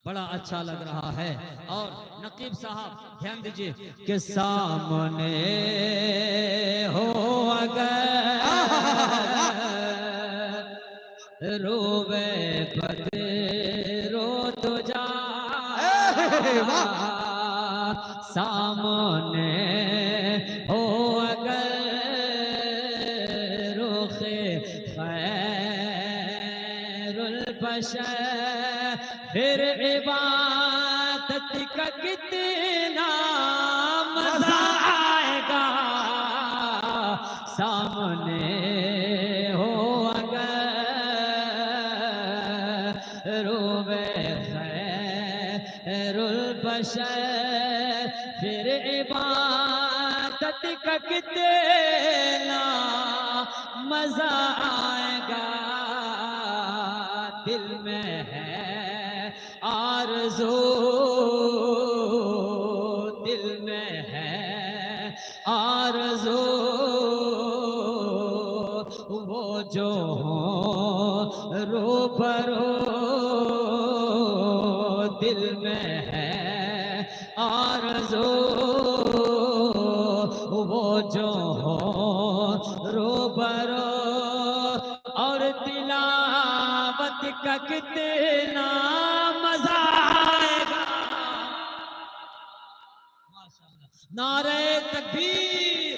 बड़ा अच्छा लग रहा है। और नकीब साहब ध्यान दीजिए कि सामने हो अगर रोवे पते रो तो जा, सामने हो अगर रुखे खैरुल बशर, फिर इबादत का कितना मजा आएगा। सामने हो अगर रोवे खैरुल बशर, फिर इबादत का कितना मजा आएगा। दिल में है आरज़ू, दिल में है आरज़ू, वो जो हो रूबरू, दिल में है आरज़ू, वो जो हो रूबरू, और तिलावत का कितना मजा आएगा। नारे तकबीर।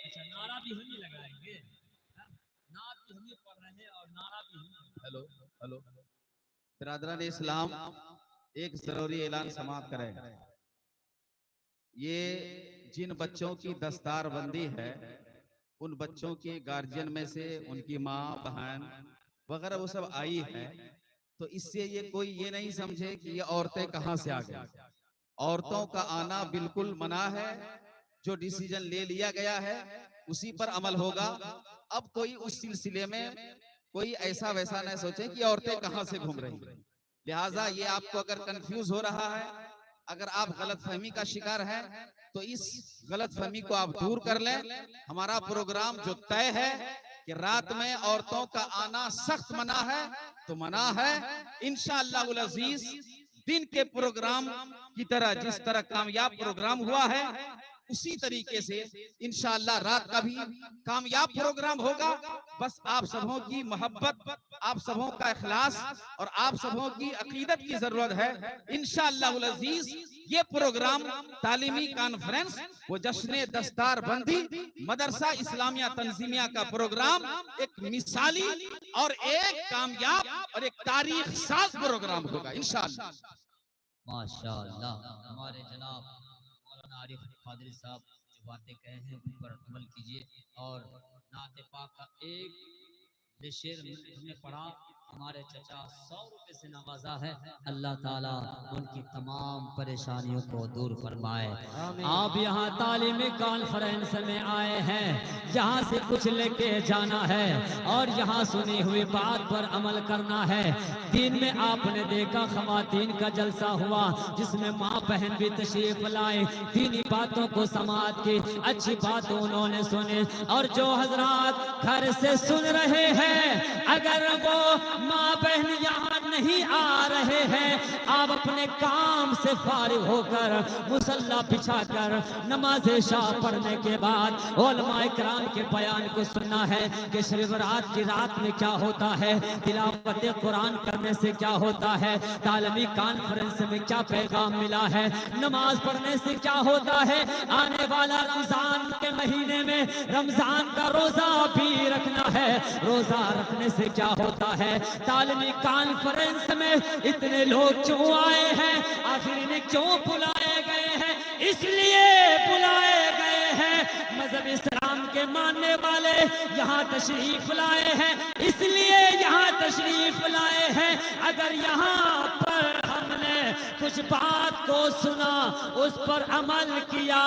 अच्छा, नारा भी हम ही लगाएंगे, नात भी हम ही पढ़ रहे हैं और नारा भी हम ही। हेलो हेलो बिरादरान इस्लाम, एक जरूरी ऐलान समाप्त करें। ये जिन बच्चों की दस्तारबंदी है, उन बच्चों के गार्जियन में से उनकी माँ बहन वगैरह वो सब आई है, तो इससे ये कोई ये नहीं समझे कि ये औरतें कहाँ से आ गई। औरतों का आना बिल्कुल मना है। जो डिसीजन ले लिया गया है उसी पर अमल होगा। अब कोई उस सिलसिले में कोई ऐसा वैसा न सोचे कि औरतें कहाँ से घूम रही हैं। लिहाजा ये आपको अगर कंफ्यूज हो रहा है, अगर आप गलतफहमी का शिकार हैं, तो इस गलतफहमी को आप दूर कर लें। हमारा प्रोग्राम जो तय है कि रात में औरतों का आना सख्त मना है, तो मना है। इंशाअल्लाह अज़ीज दिन के प्रोग्राम की तरह जिस तरह कामयाब प्रोग्राम हुआ है, उसी तरीके से इंशाअल्लाह रात का भी कामयाब प्रोग्राम होगा। बस आप सबों की मोहब्बत, आप सबों का इखलास और आप सबों की अकीदत की जरूरत है। इंशाअल्लाह अज़ीज ये प्रोग्राम तालीमी कॉन्फ्रेंस, वो जश्न दस्तार बंदी मदरसा इस्लामिया तंजीमिया का प्रोग्राम एक मिसाली और एक कामयाब और एक तारीख साज प्रोग्राम होगा इंशाअल्लाह। माशाअल्लाह। हमारे जनाब मौलाना आरिफ कादरी साहब जो बातें कहे हैं उन पर अमल कीजिए। और नाते पाक का एक शेर हमने पढ़ा, हमारे चचा 100 रुपए से नवाजा है। अल्लाह ताला उनकी तमाम परेशानियों को दूर फरमाए। आप यहाँ तालीमी कॉन्फ्रेंस में आए हैं, यहाँ से कुछ लेके जाना है और यहाँ सुनी हुई बात पर अमल करना है। दिन में आपने देखा खवातीन का जलसा हुआ, जिसमें माँ बहन भी तशरीफ लाए, दीनी बातों को समात की, अच्छी बातों उन्होंने सुनी। और जो हजरात घर से सुन रहे हैं, अगर वो माँ बहन यहाँ नहीं आ रहे हैं, आप अपने काम से फारिग होकर मुसल्ला बिछा कर नमाज शाह पढ़ने के बाद उलमाए किराम के बयान को सुनना है कि शब बरात की रात में क्या होता है, तिलावत कुरान करने से क्या होता है, तालीमी कॉन्फ्रेंस में क्या पैगाम मिला है, नमाज पढ़ने से क्या होता है, आने वाला रमजान के महीने में रमजान का रोजा भी रखना है, रोजा रखने से क्या होता है। तालीमी कॉन्फ्रेंस में इतने लोग क्यों आए हैं, आखिर इन्हें क्यों बुलाए गए हैं, इसलिए बुलाए गए हैं। मजहब इस्लाम के मानने वाले यहाँ तशरीफ लाए हैं, इसलिए यहाँ तशरीफ लाए हैं। अगर यहाँ पर हमने कुछ बात को सुना, उस पर अमल किया,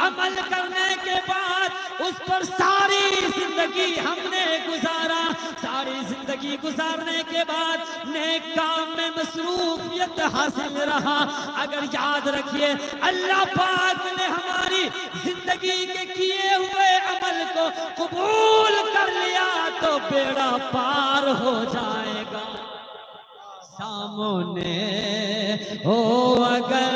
अमल करने के बाद उस पर सारी जिंदगी हमने गुजारा, सारी जिंदगी गुजारने के बाद नेक काम में मसरूफियत हासिल रहा। अगर याद रखिए अल्लाह पाक ने हमारी जिंदगी के किए हुए अमल को कबूल कर लिया तो बेड़ा पार हो जाएगा। सामने हो अगर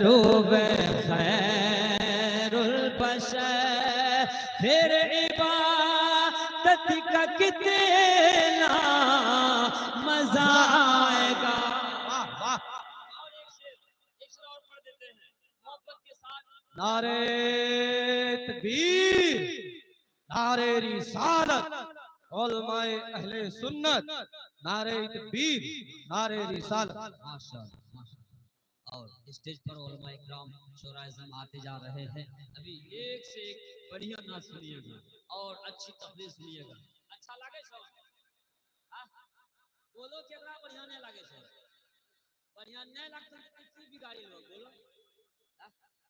रूबे खैरुल बशर फिर इबादत का कितना मजा आएगा। और एक शेर और पढ़ देते हैं मोहब्बत के साथ। नारे तकबीर, नारे रिसालत, उलमाए अहले सुन्नत, नारे तकबीर, नारे रिसालत। माशाअल्लाह। और स्टेज पर उलमा इकराम शोराइज़म आते जा रहे हैं। अभी एक से एक बढ़िया नात सुनिएगा और अच्छी तकरीर सुनिएगा। अच्छा लगे सब? हाँ? बोलो कि बड़ा बढ़िया नहीं लगे सब? बढ़िया नहीं लगता तो कितनी बिगाड़ी लोग बोलो।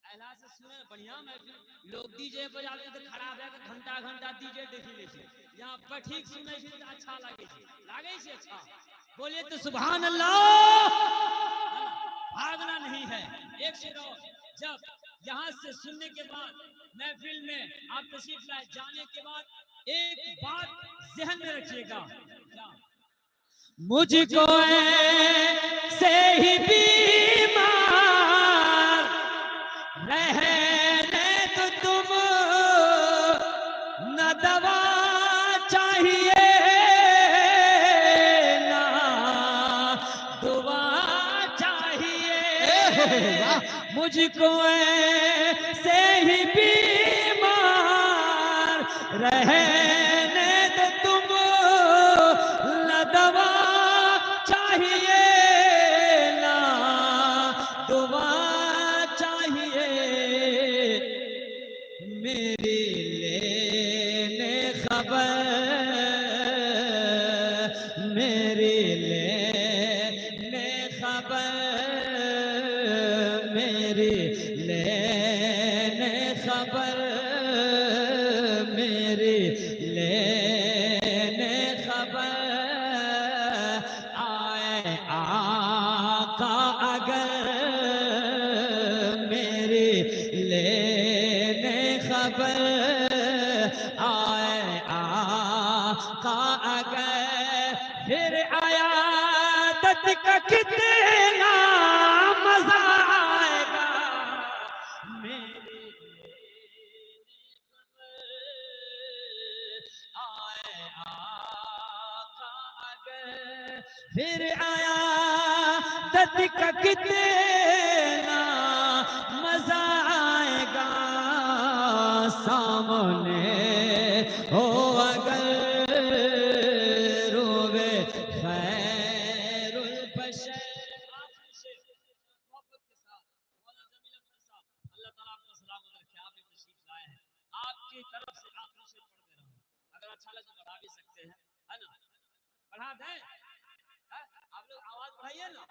अहला से सुने बढ़िया महफिल लोग डीजे बजाते तो खराब है, घंटा घंटा डीजे देखी लेछे। यहाँ पर ठीक सुने छे तो अच्छा लागे छे, लागे छे अच्छा। बोले तो सुभान अल्लाह। भागना नहीं है। एक शेर और, जब यहाँ से सुनने के बाद महफिल में आप तशरीफ लाए जाने के बाद एक बात ज़हन में रखिएगा, मुझको ऐसे ही बीमार रहने तो तुम न दवा चाहिए ना दुआ चाहिए। मुझको ऐसे ही बीमार रहने तो तुम न दवा चाहिए ना दुआ चाहिए। मेरी लेने खबर, मेरी लेने खबर, मेरी लेने खबर, मेरी लेने खबर आए आका अगर, मेरी लेने खबर आए आका अगर, फिर आयादत का कितना मजा आएगा। मेरी आए आका अगर, फिर आयादत का कितना मजा आएगा। सामने हो अगर रोवे खैरुल बशर। मोहब्बत के साथ मौलाना जमील अख्तर साहब, अल्लाह ताला आपको सलामत रखे, आप तशरीफ लाए हैं, आपकी तरफ से आखिरी शेर पढ़ दे रहा हूं। अगर अच्छा लगे तो बढ़ा भी सकते हैं, है ना? बढ़ा दें? आप लोग आवाज बढ़ाइए ना।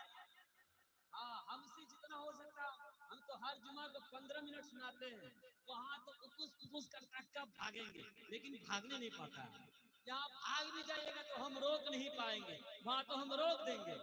हाँ, हमसे जितना हो सकता हम तो हर जुमा को 15 मिनट सुनाते हैं। वहां तो उकुस करता कब भागेंगे, लेकिन भागने नहीं पाता है। यहाँ भाग भी जाइएगा तो हम रोक नहीं पाएंगे, वहां तो हम रोक देंगे।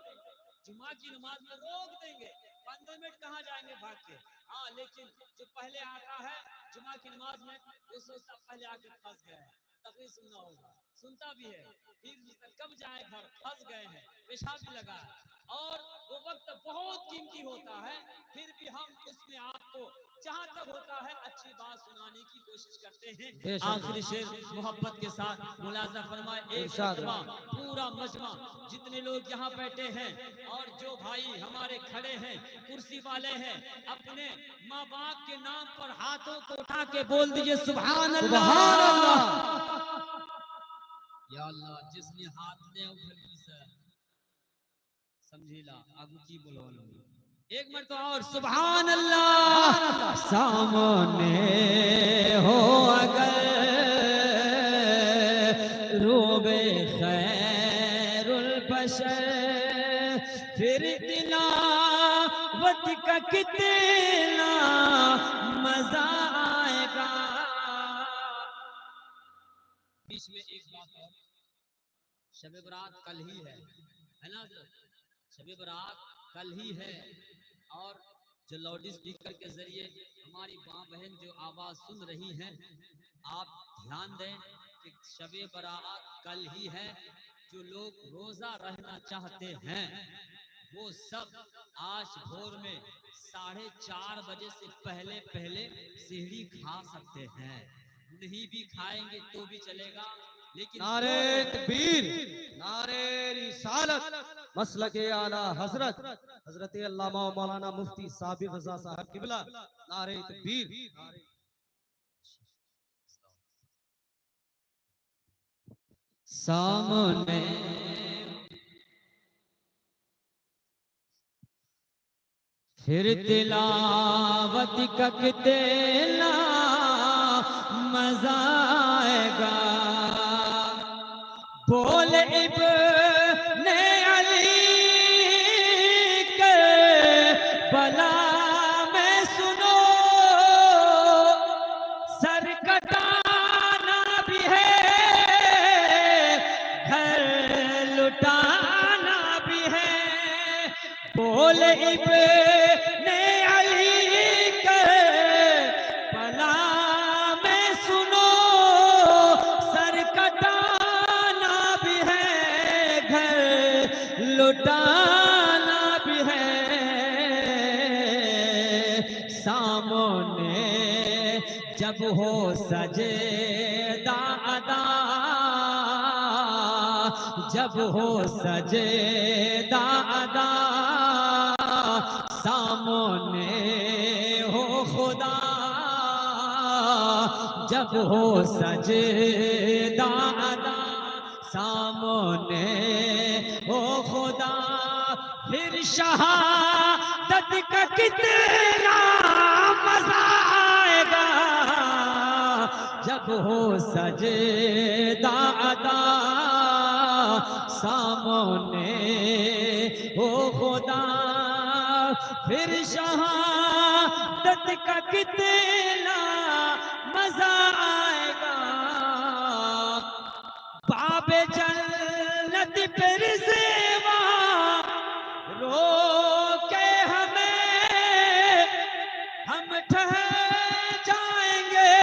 जुमा की नमाज में रोक देंगे, 15 मिनट कहाँ जाएंगे भाग के। हाँ, लेकिन जो पहले आता है जुमा की नमाज में वो सोचता पहले आके फंस गया है, तकरीर सुनना होगा, सुनता भी है, फिर कब जाए घर, फंस गए हैं, पेशाब भी लगा है। और वो वक्त बहुत कीमती होता है, फिर भी हम उसमें आपको जहां तक होता है अच्छी बात सुनाने की कोशिश करते हैं। आखिरी शेर मोहब्बत के साथ मुलाजा फरमाए। एक मरतबा पूरा मजमा जितने लोग यहाँ बैठे हैं और जो भाई हमारे खड़े हैं कुर्सी वाले हैं, अपने माँ बाप के नाम पर हाथों को उठा के बोल दीजिए सुभान अल्लाह। या अल्लाह, जिसने हाथ ने उठा से समझीला आगू की बोलो एक मरतबा और सुभान अल्लाह। सामने हो अगर रोबे खैरुल बशर, फिर तिलावत का कितना मजा आएगा। बीच में एक बात और, शब बरात कल ही है ना? शब बरात कल ही है और जो लाउड स्पीकर के जरिए हमारी माँ बहन जो आवाज सुन रही हैं, आप ध्यान दें कि शब बरात कल ही है। जो लोग रोजा रहना चाहते हैं वो सब आज भोर में 4:30 बजे से पहले पहले सेहरी खा सकते हैं। नहीं भी खाएंगे तो भी चलेगा, लेकिन नारे तकबीर, नारे रिसालत, मसलके आला हजरत हजरत अल्लामा मौलाना मुफ्ती साबिर रजा साहब किबला, नारे तकबीर। सामने फिर तिलावत का कितना मजा आएगा, बोल इब्ने अली के बला में सुनो, सर कटाना भी है घर लुटाना भी है, बोल इब्ने अली के बला में सुनो, सर कटाना भी है घर लुटाना भी है। सामने जब हो सजदा अदा, जब हो सजदा अदा, सामने हो खुदा, जब हो सजदा अदा, सामने हो खुदा, फिर शहादत का कितना मजा आएगा, जब हो सजदा अदा, सामने हो खुदा, फिर शहादत का कितना मजा आएगा, बाबे जन्नत पर सेवा रोके हमें, हम ठहर जाएंगे,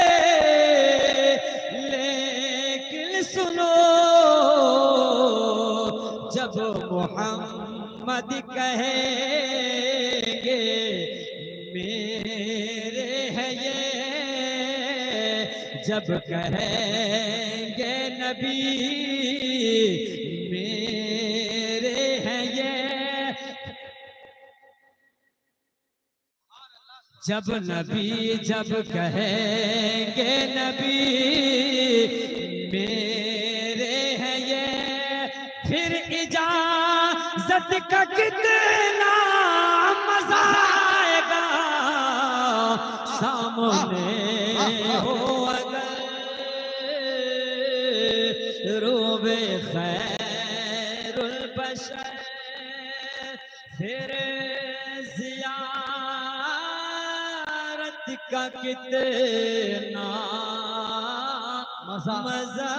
लेकिन सुनो जब मोहम्मद कहेंगे मेरे हैं ये, जब कहेंगे नबी मेरे हैं ये, जब नबी जब कहेंगे नबी मेरे हैं ये, फिर इजाजत का कितना मजा आएगा, सामने हो अगर रोबे खैरुल बशर, फिर जियारत का कितना मजा